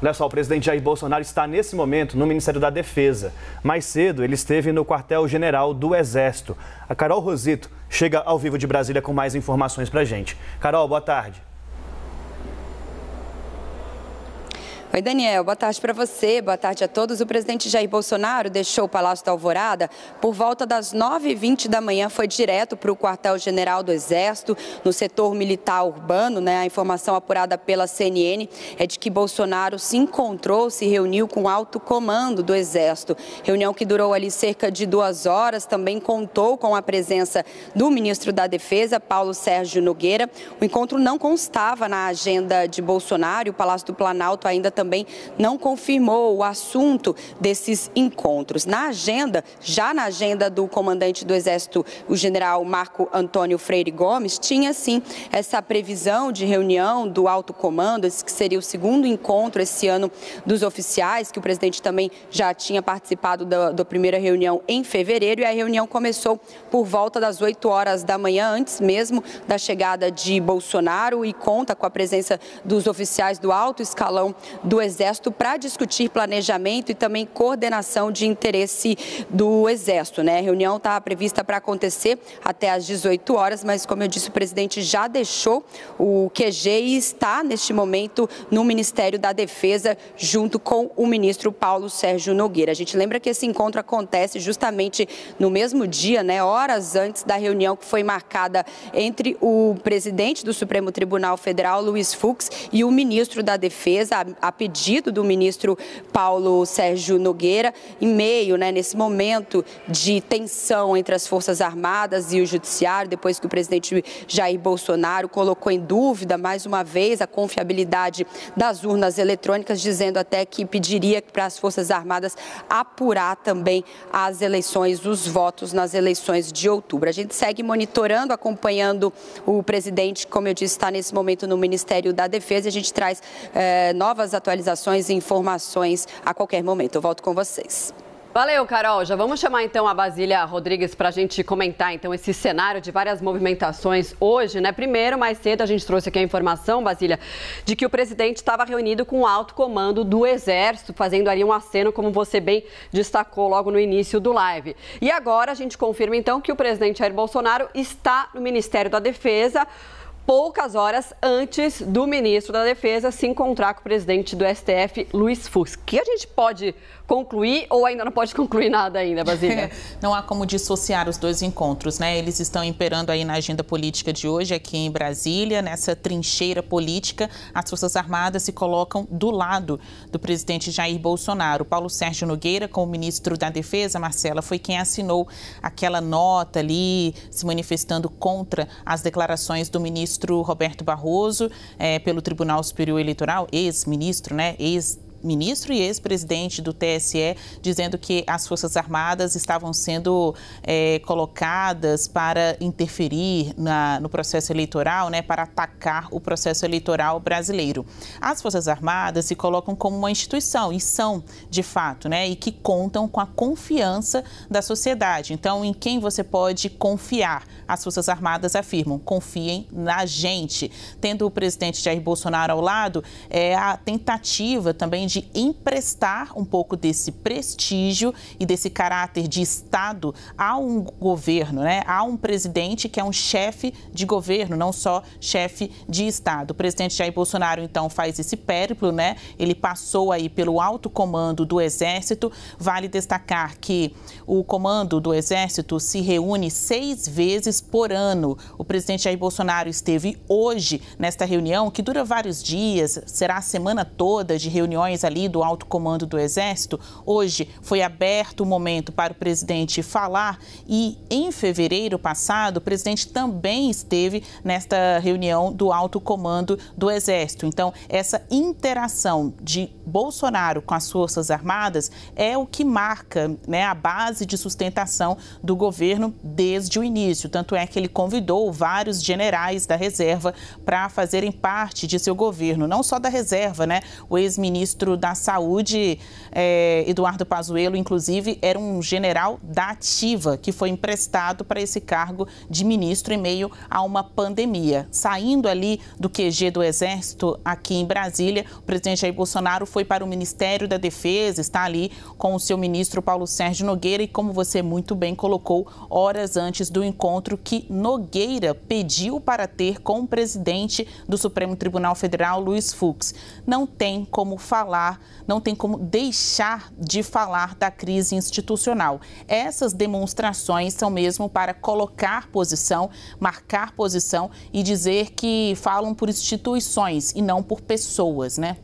Olha só, o presidente Jair Bolsonaro está nesse momento no Ministério da Defesa. Mais cedo, ele esteve no quartel-general do Exército. A Carol Rosito chega ao vivo de Brasília com mais informações pra gente. Carol, boa tarde. Oi, Daniel. Boa tarde para você, boa tarde a todos. O presidente Jair Bolsonaro deixou o Palácio da Alvorada por volta das 9h20 da manhã, foi direto para o quartel-general do Exército, no setor militar urbano, né? A informação apurada pela CNN é de que Bolsonaro se reuniu com o alto comando do Exército. Reunião que durou ali cerca de 2 horas, também contou com a presença do ministro da Defesa, Paulo Sérgio Nogueira. O encontro não constava na agenda de Bolsonaro, o Palácio do Planalto ainda também não confirmou o assunto desses encontros. Já na agenda do comandante do Exército, o general Marco Antônio Freire Gomes, tinha sim essa previsão de reunião do alto comando, esse que seria o segundo encontro esse ano dos oficiais, que o presidente também já tinha participado da primeira reunião em fevereiro, e a reunião começou por volta das 8 horas da manhã, antes mesmo da chegada de Bolsonaro, e conta com a presença dos oficiais do alto escalão do Exército para discutir planejamento e também coordenação de interesse do Exército, né? A reunião está prevista para acontecer até às 18 horas, mas como eu disse, o presidente já deixou o QG e está neste momento no Ministério da Defesa junto com o ministro Paulo Sérgio Nogueira. A gente lembra que esse encontro acontece justamente no mesmo dia, né? Horas antes da reunião que foi marcada entre o presidente do Supremo Tribunal Federal, Luiz Fux, e o ministro da Defesa, a pedido do ministro Paulo Sérgio Nogueira, em meio, nesse momento de tensão entre as Forças Armadas e o Judiciário, depois que o presidente Jair Bolsonaro colocou em dúvida, mais uma vez, a confiabilidade das urnas eletrônicas, dizendo até que pediria para as Forças Armadas apurar também as eleições, os votos nas eleições de outubro. A gente segue monitorando, acompanhando o presidente, como eu disse, está nesse momento no Ministério da Defesa, e a gente traz novas atualizações e informações a qualquer momento. Eu volto com vocês. Valeu, Carol. Já vamos chamar então a Basília Rodrigues para a gente comentar então esse cenário de várias movimentações hoje, né? Primeiro, mais cedo, a gente trouxe aqui a informação, Basília, de que o presidente estava reunido com o alto comando do Exército, fazendo ali um aceno, como você bem destacou logo no início do live. E agora a gente confirma então que o presidente Jair Bolsonaro está no Ministério da Defesa, poucas horas antes do ministro da Defesa se encontrar com o presidente do STF, Luiz Fux. O que a gente pode concluir ou ainda não pode concluir nada ainda, Basília? Não há como dissociar os dois encontros, né? Eles estão imperando aí na agenda política de hoje aqui em Brasília, nessa trincheira política. As Forças Armadas se colocam do lado do presidente Jair Bolsonaro. Paulo Sérgio Nogueira, como ministro da Defesa, Marcela, foi quem assinou aquela nota ali, se manifestando contra as declarações do ministro Roberto Barroso, pelo Tribunal Superior Eleitoral, ex-ministro, né? Ex-ministro e ex-presidente do TSE, dizendo que as Forças Armadas estavam sendo colocadas para interferir no processo eleitoral, né, para atacar o processo eleitoral brasileiro. As Forças Armadas se colocam como uma instituição, e são, de fato, né, e que contam com a confiança da sociedade. Então, em quem você pode confiar? As Forças Armadas afirmam: confiem na gente. Tendo o presidente Jair Bolsonaro ao lado, é a tentativa também de emprestar um pouco desse prestígio e desse caráter de Estado a um governo, né? A um presidente que é um chefe de governo, não só chefe de Estado. O presidente Jair Bolsonaro, então, faz esse périplo, né? Ele passou aí pelo alto comando do Exército. Vale destacar que o comando do Exército se reúne 6 vezes por ano. O presidente Jair Bolsonaro esteve hoje nesta reunião, que dura vários dias, será a semana toda de reuniões ali do alto comando do Exército. Hoje foi aberto o momento para o presidente falar, e em fevereiro passado o presidente também esteve nesta reunião do alto comando do Exército. Então, essa interação de Bolsonaro com as Forças Armadas é o que marca, né, a base de sustentação do governo desde o início. Tanto é que ele convidou vários generais da reserva para fazerem parte de seu governo, não só da reserva, né? O ex-ministro ministro da Saúde, Eduardo Pazuello, inclusive, era um general da ativa que foi emprestado para esse cargo de ministro em meio a uma pandemia. Saindo ali do QG do Exército aqui em Brasília, o presidente Jair Bolsonaro foi para o Ministério da Defesa, está ali com o seu ministro Paulo Sérgio Nogueira e, como você muito bem colocou, horas antes do encontro que Nogueira pediu para ter com o presidente do Supremo Tribunal Federal, Luiz Fux. Não tem como falar, não tem como deixar de falar da crise institucional. Essas demonstrações são mesmo para colocar posição, marcar posição e dizer que falam por instituições e não por pessoas, né?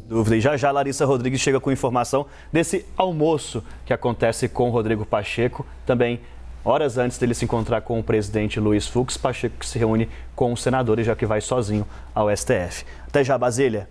Dúvida. E já Larissa Rodrigues chega com informação desse almoço que acontece com Rodrigo Pacheco, também horas antes dele se encontrar com o presidente Luiz Fux. Pacheco que se reúne com os senadores, já que vai sozinho ao STF. Até já, Basília.